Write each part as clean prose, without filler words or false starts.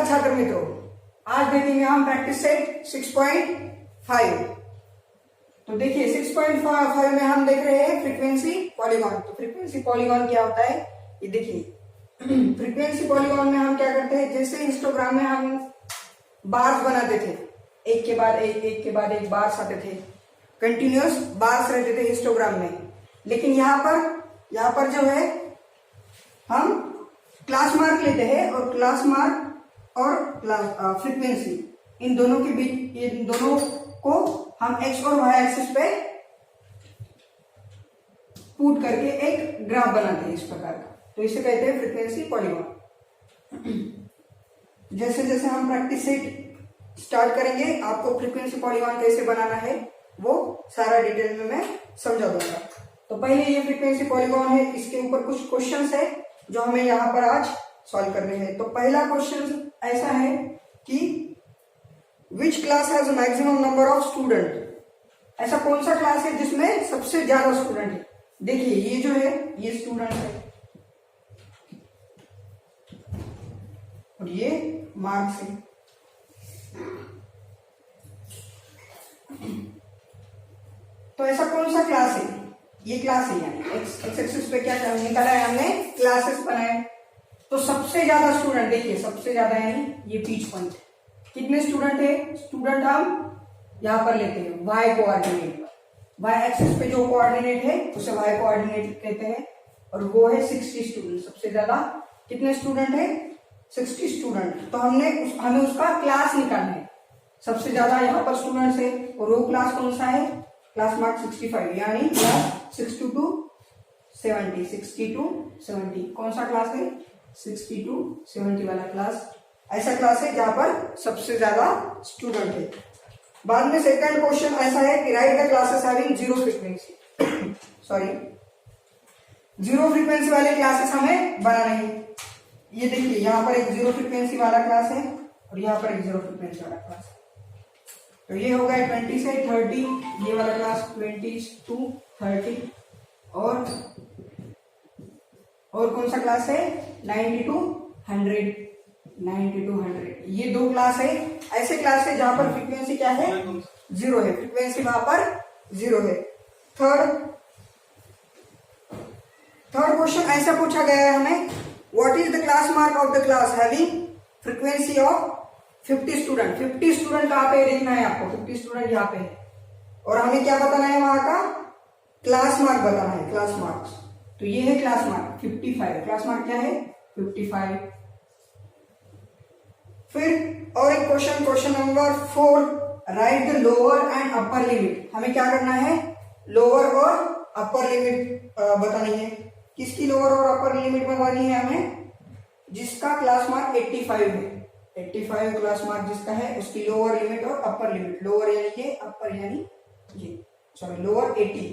छात्र मित्रों, आज देखेंगे हम प्रैक्टिस सेट 6.5। तो देखिए 6.5 में हम देख रहे हैं फ्रीक्वेंसी पॉलीगॉन। तो फ्रीक्वेंसी पॉलीगॉन क्या होता है ये देखिए। फ्रीक्वेंसी पॉलीगॉन में हम क्या करते हैं, जैसे हिस्टोग्राम में हम बार्स बनाते थे, एक के बाद एक बार्स आते थे, कंटिन्यूअस बार्स रहते थे हिस्टोग्राम में। लेकिन यहाँ पर जो है हम क्लास मार्क लेते हैं और क्लास मार्क और फ्रीक्वेंसी इन दोनों के बीच, इन दोनों को हम एक्स और वाई एक्सिस पे पुट करके एक ग्राफ बनाते हैं इस प्रकार का। तो इसे कहते हैं फ्रीक्वेंसी पॉलीगॉन। जैसे जैसे हम प्रैक्टिस सेट स्टार्ट करेंगे, आपको फ्रीक्वेंसी पॉलीगॉन कैसे बनाना है वो सारा डिटेल में मैं समझा दूंगा। तो पहले ये फ्रीक्वेंसी पॉलीगॉन है, इसके ऊपर कुछ क्वेश्चंस है जो हमें यहाँ पर आज सॉल्व करने हैं। तो पहला क्वेश्चन ऐसा है कि which class has maximum number of student. ऐसा कौन सा क्लास है जिसमें सबसे ज्यादा स्टूडेंट है। देखिए ये जो है ये स्टूडेंट है और ये मार्क्स है। तो ऐसा कौन सा क्लास है, ये क्लास है, यानी एक्स एक्सिस पे क्या निकाला है हमने, क्लासेस बनाए। तो सबसे ज्यादा स्टूडेंट देखिए, सबसे ज्यादा यानी ये पीच पॉइंट। कितने स्टूडेंट है, स्टूडेंट हम यहां पर लेते हैं वाई कोऑर्डिनेट पर। वाई एक्सिस पे जो कोऑर्डिनेट है उसे वाई कोऑर्डिनेट कहते हैं और वो है 60 स्टूडेंट। सबसे ज्यादा कितने स्टूडेंट है, 60 स्टूडेंट। तो हमें उसका क्लास निकालना है। सबसे ज्यादा यहाँ पर स्टूडेंट्स है और वो क्लास कौन सा है, क्लास मार्क 65, यानी क्लास 60 to 70। कौन सा क्लास है, 60 to 70 वाला क्लास। ऐसा क्लास है जहां पर सबसे ज्यादा स्टूडेंट है। बाद में सेकंड क्वेश्चन ऐसा है कि right the classes having zero frequency. Sorry, zero frequency वाले क्लासेस हमें बनाने हैं। ये देखिए यहाँ पर एक जीरो फ्रीक्वेंसी वाला क्लास है और यहाँ पर एक जीरो फ्रीक्वेंसी वाला क्लास है। तो ये हो गया 20 से 30, ये वाला क्लास 20 to 30 और कौन सा क्लास है 90 to 100। ये दो क्लास है, ऐसे क्लास है जहां पर फ्रीक्वेंसी क्या है, जीरो है, फ्रीक्वेंसी वहां पर जीरो है। थर्ड क्वेश्चन ऐसा पूछा गया है हमें, what is the class mark of the class having frequency of 50 student. 50 student कहाँ पे देखना है आपको, 50 स्टूडेंट यहाँ पे है और हमें क्या बताना है, वहां का क्लास मार्क बताना है, क्लास मार्क्स। तो ये है क्लास मार्क 55। क्लास मार्क क्या है, 55। फिर और एक question number 4, right the lower and upper limit. हमें क्या करना है, लोअर और अपर लिमिट बतानी है। किसकी लोअर और अपर लिमिट बतानी है हमें, जिसका क्लास मार्क 85 है। 85 क्लास मार्क जिसका है उसकी लोअर लिमिट और अपर लिमिट। लोअर यानी ये, अपर यानी ये, सॉरी लोअर 80,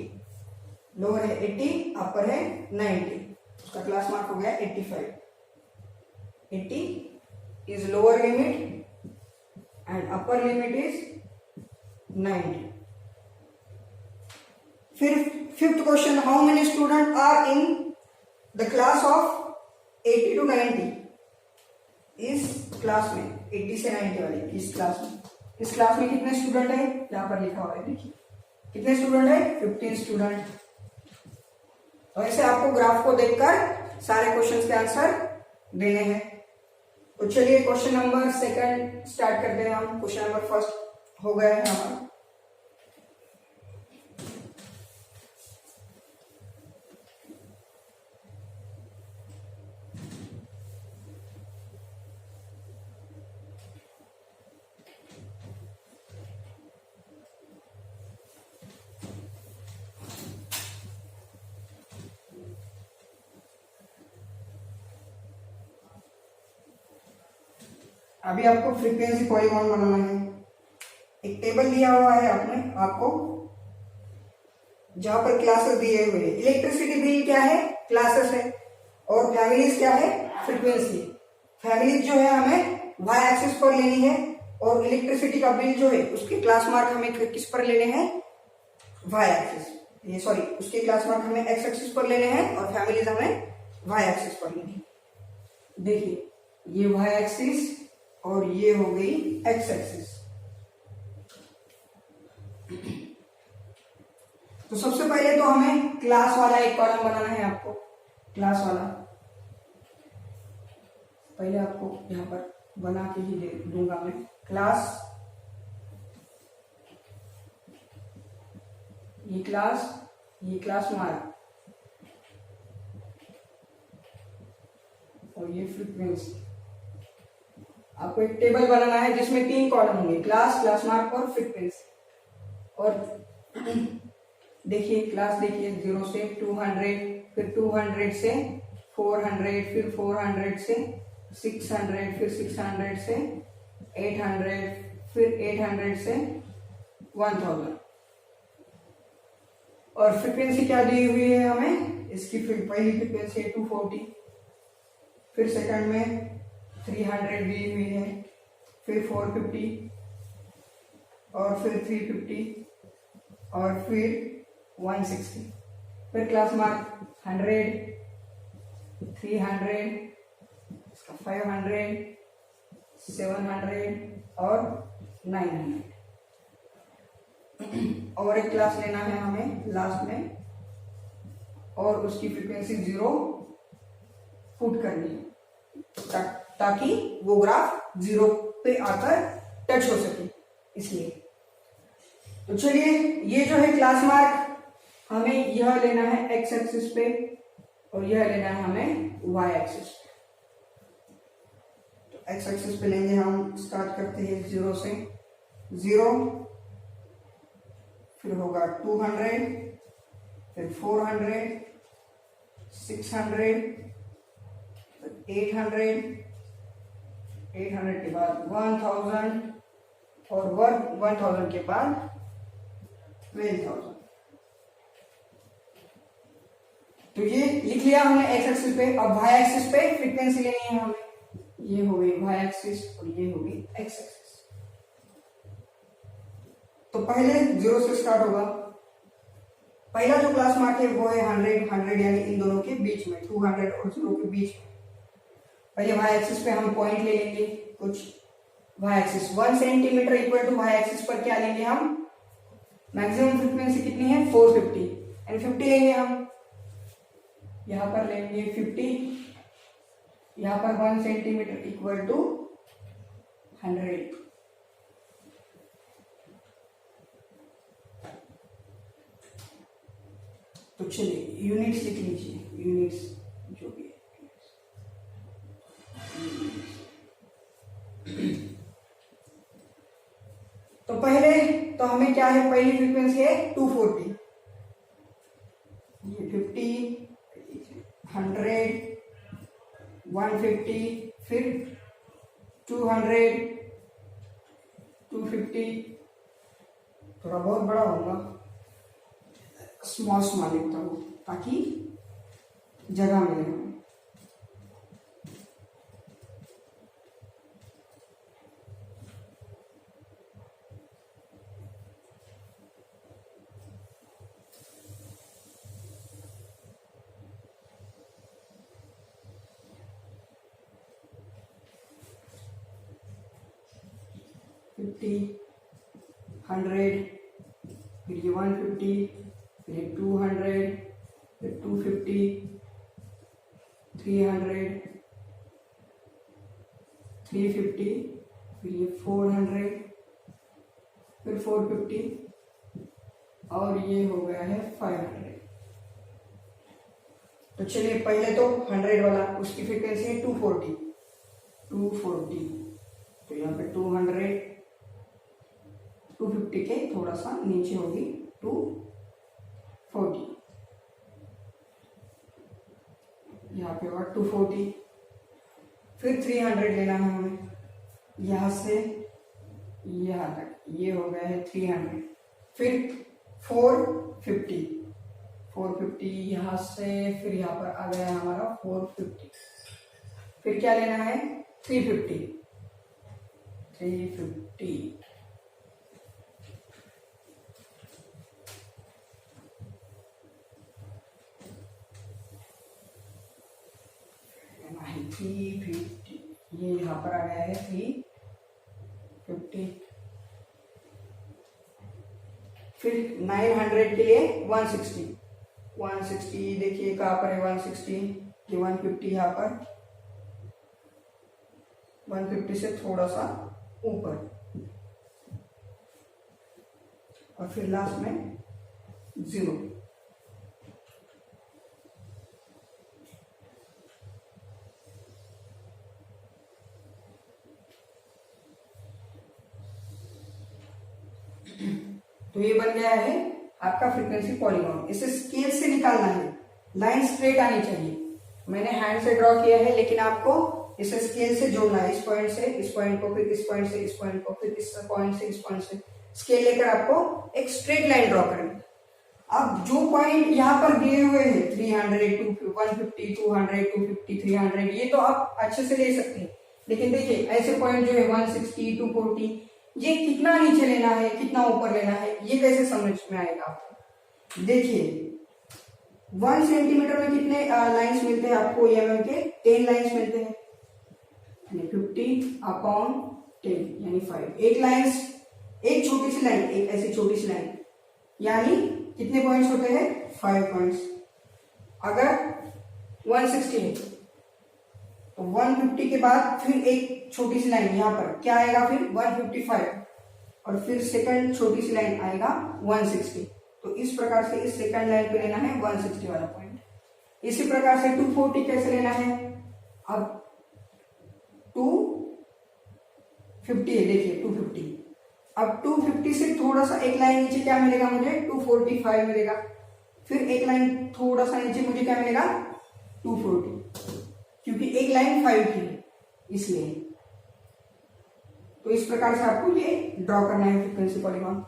लोअर है 80, अपर है 90, उसका क्लास मार्क हो गया 85। 80 is lower limit and upper limit is 90। फिर fifth question, how many student are in the class of 80 to 90। इस क्लास में 80 से 90 वाली इस क्लास में कितने स्टूडेंट है, यहाँ पर लिखा हुआ है, देखिए कितने स्टूडेंट है, 15 स्टूडेंट। वैसे आपको ग्राफ को देखकर सारे क्वेश्चंस के आंसर देने हैं। तो चलिए क्वेश्चन नंबर सेकंड स्टार्ट करते हैं हम। क्वेश्चन नंबर फर्स्ट हो गया है हमारा। अभी आपको फ्रीक्वेंसी पॉलीगॉन बनाना है। एक टेबल दिया हुआ है आपको जहां पर क्लासेस दिए हुए हैं। इलेक्ट्रिसिटी बिल क्या है, क्लासेस है, और फैमिलीज क्या है, फ्रीक्वेंसी। फैमिलीज जो है हमें वाई एक्सिस पर लेनी है और इलेक्ट्रिसिटी का बिल जो है उसके क्लास मार्क हमें किस पर लेने हैं, वाई एक्सिस, ये सॉरी उसके क्लास मार्क हमें एक्स एक्सिस पर लेने हैं और फैमिलीज हमें वाई एक्सिस पर लेनी है। देखिए ये वाई एक्सिस और ये हो गई एक्स एक्सिस। तो सबसे पहले तो हमें क्लास वाला एक कॉलम बनाना है आपको। क्लास वाला पहले आपको यहां पर बना के ही दे दूंगा मैं। क्लास, ये क्लास मार्क और ये फ्रीक्वेंसी। आपको एक टेबल बनाना है जिसमें 3 कॉलम होंगे, क्लास, क्लास मार्क और फ्रीक्वेंसी। और देखिए क्लास, देखिए 0 से 200, फिर 200 से 400, फिर 400 से 600, फिर 600 से 800, फिर 800 से 1000। और फ्रीक्वेंसी क्या दी हुई है हमें, इसकी पहली फ्रीक्वेंसी है 240, फिर सेकंड में 300 दी हुई है, फिर 450 और फिर 350 और फिर 160, फिर क्लास मार्क 100, 300, 500, 700 और 900। और एक क्लास लेना है हमें लास्ट में और उसकी फ्रीक्वेंसी 0 पुट करनी है ताकि वो ग्राफ 0 पे आकर टच हो सके, इसलिए। तो चलिए, ये जो है क्लास मार्क, हमें यह लेना है एक्स एक्सिस पे और यह लेना है हमें वाई एक्सिस पे। तो एक्स एक्सिस पे लेंगे हम, स्टार्ट करते हैं 0 से। 0, फिर होगा 200, फिर 400, 600, 800, 800 के बाद 1000 और 1000 के बाद 12,000। तो ये लिख लिया हमने एक्स एक्सिस पे। अब वाई एक्सिस पे फ्रीक्वेंसी लेनी है हमें। ये हो गई वाई एक्सिस और ये हो गई एक्स एक्सिस। तो पहले 0 से स्टार्ट होगा। पहला जो क्लास मार्क है वो है 100 यानी इन दोनों के बीच में, 200 और 0 के बीच में। पहले वाई एक्सिस पे हम पॉइंट ले लेंगे कुछ। Y axis 1 centimetre equal to Y axis पर क्या लेंगे हम, मैक्सिमम फ्रीक्वेंसी कितनी है 450 एंड 50 लेंगे हम। यहां पर लेंगे 50, यहां पर 1 सेंटीमीटर इक्वल टू 100। तो चलिए यूनिट्स लिख लीजिए, यूनिट्स जो भी है। तो पहले तो हमें क्या है, पहली फ्रीक्वेंसी है 240, ये 50, 100, 150, फिर 200, 250। थोड़ा बहुत बड़ा होगा, स्मॉल लिखता हूँ ताकि जगह मिले हमें। फिफ्टी, 100, फिर ये 150, फिर 200, फिर 250, 300, 350, फिर ये 400, फिर 450 और ये हो गया है 500। तो चलिए पहले तो 100 वाला, उसकी फ्रीक्वेंसी है 240, 240। तो यहाँ पे 200, 250 के थोड़ा सा नीचे होगी 240, यहाँ पे होगा 240। फिर 300 लेना है हमें, यहां से यहां तक, ये हो गया है 300। फिर 450, 450 यहां से, फिर यहाँ पर आ गया हमारा 450। फिर क्या लेना है 350, 350। ये यहाँ पर आ गया है 350। 150, फिर 900 के लिए 160, 160 देखिए कहाँ पर है 160, ये 150 यहाँ पर, 150 से थोड़ा सा ऊपर, और फिर लास्ट में 0। तो ये बन गया है आपका फ्रीक्वेंसी पॉलीगॉन। इसे स्केल से निकालना है, लाइन स्ट्रेट आनी चाहिए। मैंने हैंड से ड्रॉ किया है, लेकिन आपको इसे स्केल से जोड़ना है। इस पॉइंट से इस पॉइंट को, फिर इस पॉइंट से इस पॉइंट को, फिर इस पॉइंट से इस पॉइंट से स्केल लेकर आपको एक स्ट्रेट लाइन ड्रॉ करनी है। अब जो पॉइंट यहाँ पर दिए हुए हैं 300, 150, 200, 250, 300, ये तो आप अच्छे से ले सकते हैं। लेकिन देखिए ऐसे पॉइंट जो है 160, 240, ये कितना नीचे लेना है, कितना ऊपर लेना है, ये कैसे समझ में आएगा आपको? देखिए 1 सेंटीमीटर में कितने लाइंस मिलते हैं आपको? एमएम के 10 लाइंस मिलते हैं, यानी 50/10 यानी 5। एक लाइंस, एक छोटी सी लाइन, एक ऐसी छोटी सी लाइन, यानी कितने पॉइंट्स होते हैं? 5 पॉइंट्स। अगर 160 है तो 150 के बाद फिर एक छोटी सी लाइन यहाँ पर क्या आएगा? फिर 155, और फिर सेकंड छोटी सी लाइन आएगा 160। तो इस प्रकार से इस सेकंड लाइन पे लेना है 160 वाला पॉइंट। इसी प्रकार से 240 कैसे लेना है? अब 250 है, देखिए 250। अब 250 से थोड़ा सा एक लाइन नीचे क्या मिलेगा मुझे? 245 मिलेगा। फिर एक लाइन थोड़ा सा नीचे मुझे क्या मिलेगा? 240, क्योंकि एक लाइन 5 की है इसलिए। तो इस प्रकार से आपको ये ड्रॉ करना है फ्रीक्वेंसी पॉलीगॉन।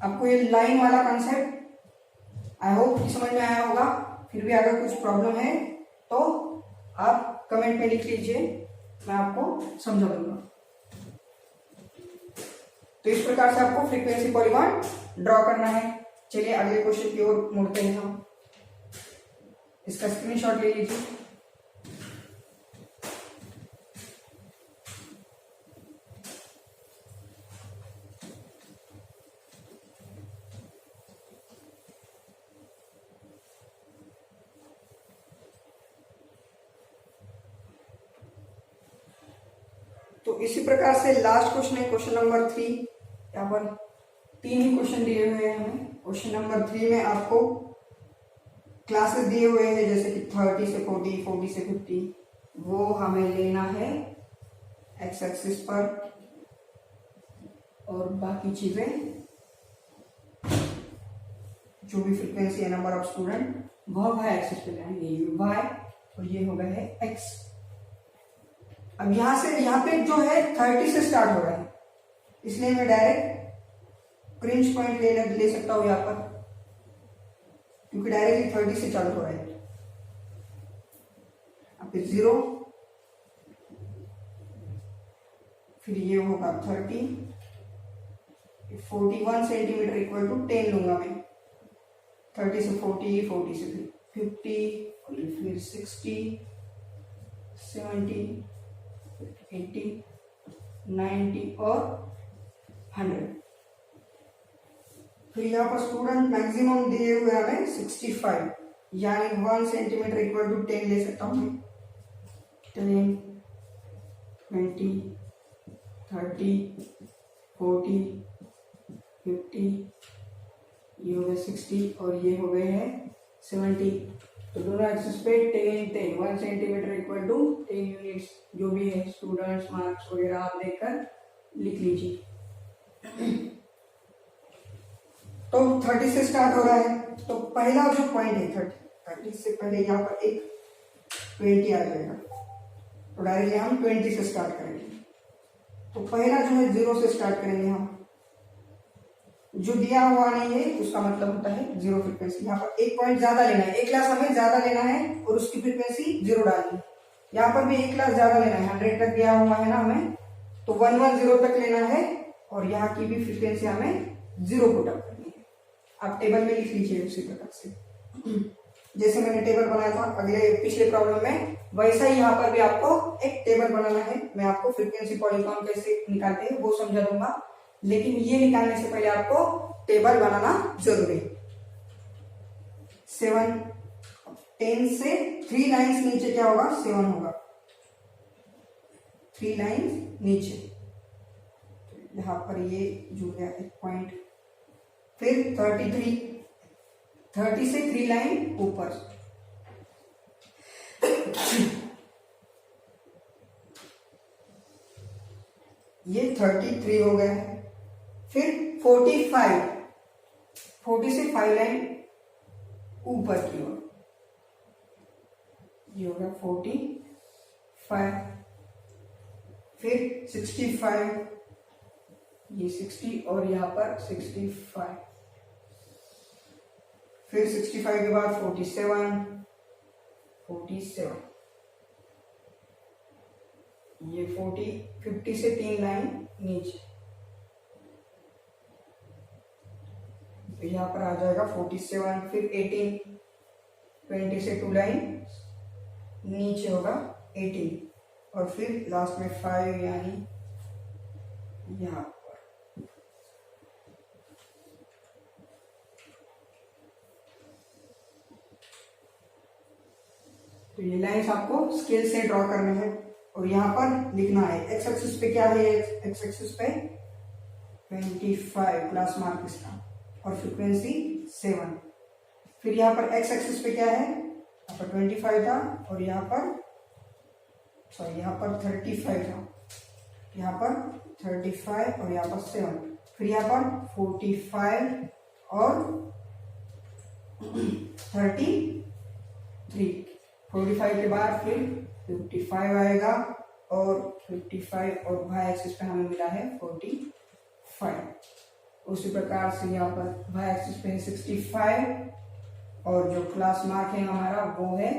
आपको ये लाइन वाला कॉन्सेप्ट आई होप समझ में आया होगा। फिर भी अगर कुछ प्रॉब्लम है तो आप कमेंट में लिख लीजिए, मैं आपको समझा दूंगा। तो इस प्रकार से आपको फ्रीक्वेंसी पॉलीगॉन ड्रॉ करना है। चलिए अगले क्वेश्चन की ओर मुड़ते हैं हम। इसका स्क्रीनशॉट ले लीजिए। तो इसी प्रकार से लास्ट क्वेश्चन है क्वेश्चन नंबर 3। यहाँ पर 3 ही क्वेश्चन दिए हुए हैं हमें। क्वेश्चन नंबर 3 में आपको क्लासेस दिए हुए हैं, जैसे कि 30 से 40, 40 से 50, वो हमें लेना है एक्स एक्सिस पर, और बाकी चीजें जो भी फ्रीक्वेंसी है, नंबर ऑफ स्टूडेंट, वह वाई एक्सिस पे लेना है। ये वाई और ये हो गया है एक्स। अब यहां से यहाँ पे जो है 30 से स्टार्ट हो रहा है, इसलिए मैं डायरेक्ट क्रिंज पॉइंट ले सकता हूं यहाँ पर, क्योंकि डायरेक्टली 30 से चालू हो रहा है। अब फिर 0, फिर ये होगा 30, 41 सेंटीमीटर इक्वल टू 10 लूंगा मैं। 30 से 40, 40 से 50, और फिर 60, 70, 80, 90 और 100। फिर यहाँ पर स्टूडेंट मैक्सिमम दिए हुए हमें 65, यानी 1 सेंटीमीटर इक्वल टू 10 ले सकता हूँ मैं। 10, 20, 30, 40, 50, ये हो गए 60, और ये हो गए हैं 70। तो दोनों एक्सिस पे 10, 10, 1 सेंटीमीटर इक्वल टू 10 यूनिट्स, जो भी है स्टूडेंट्स मार्क्स वगैरह आप देखकर लिख लीजिए। तो 30 से स्टार्ट हो रहा है, तो पहला जो पॉइंट है 30 से पहले यहाँ पर एक 20 आ जाएगा, तो डायरेक्टली हम 20 से स्टार्ट करेंगे। तो पहला जो है 0 से स्टार्ट करेंगे हम, जो दिया हुआ नहीं है उसका मतलब होता है 0 फ्रीक्वेंसी। यहाँ पर एक पॉइंट ज्यादा लेना है, एक क्लास हमें ज्यादा लेना है और उसकी फ्रीक्वेंसी 0 डालनी है। यहाँ पर भी एक क्लास ज्यादा लेना है, 100 तक दिया हुआ है ना हमें, तो 110 तक लेना है, और यहाँ की भी फ्रीक्वेंसी हमें 0 पुट अप करनी है। आप टेबल में लिख लीजिए उसी प्रकार से। जैसे मैंने टेबल बनाया था अगले पिछले प्रॉब्लम में, वैसा ही यहाँ पर भी आपको एक टेबल बनाना है। मैं आपको फ्रीक्वेंसी पॉलीगॉन कैसे निकालते हैं वो समझा दूंगा, लेकिन ये निकालने से पहले आपको टेबल बनाना जरूरी है। 7 10 से 3 लाइन्स नीचे क्या होगा, 7 होगा, 3 लाइन्स नीचे, यहाँ पर ये जुड़ गया एक पॉइंट। फिर 33, 30 से 3 लाइन ऊपर, ये 33 हो गया है। फिर 45, 40 से 5 लाइन ऊपर की ओर, ये हो गया 45। फिर 65, ये 60 और यहाँ पर 65। फिर 65 के बाद 47, 47, ये 50 से 3 लाइन नीचे, तो यहाँ पर आ जाएगा 47। फिर 18, 20 से 2 लाइन नीचे होगा 18, और फिर लास्ट में 5 यानी यहाँ पर। तो ये लाइन्स आपको स्केल से ड्रॉ करने हैं और यहाँ पर लिखना है। एक्स एक्सिस पे क्या है, एक्स एक्सिस पे 25 क्लास मार्क इसका, और फ्रीक्वेंसी 7। फिर यहाँ पर एक्स एक्सिस पे क्या है, यहाँ पर 25 था, और यहाँ पर सॉरी यहाँ पर 35 था, यहाँ पर 35 और यहाँ पर 7। फिर यहाँ पर 45 और 33, 45 के बाद फिर 55 आएगा, और 55 और वाई एक्सिस पे हमें मिला है 45। उसी प्रकार से यहाँ पर वाई एक्सिस पे है 65, और जो क्लास मार्क है हमारा वो है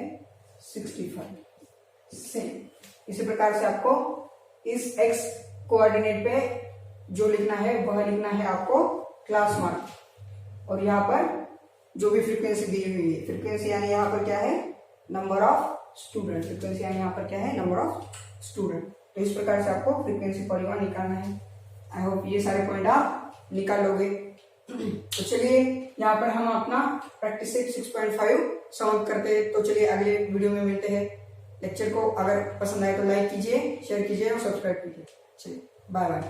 65 सेम। इसी प्रकार से आपको इस एक्स कोऑर्डिनेट पे जो लिखना है वह लिखना है आपको क्लास मार्क, और यहाँ पर जो भी फ्रीक्वेंसी दी हुई है, फ्रीक्वेंसी यानी यहाँ पर क्या है, नंबर ऑफ स्टूडेंट, फ्रीक्वेंसी यानी यहाँ पर क्या है, नंबर ऑफ स्टूडेंट। तो इस प्रकार से आपको फ्रीक्वेंसी पॉलीगॉन निकालना है। आई होप ये सारे पॉइंट आप निकाल लोगे। तो चलिए यहाँ पर हम अपना प्रैक्टिस 6.5 समाप्त करते हैं। तो चलिए अगले वीडियो में मिलते हैं। लेक्चर को अगर पसंद आए तो लाइक कीजिए, शेयर कीजिए और सब्सक्राइब कीजिए। चलिए बाय बाय।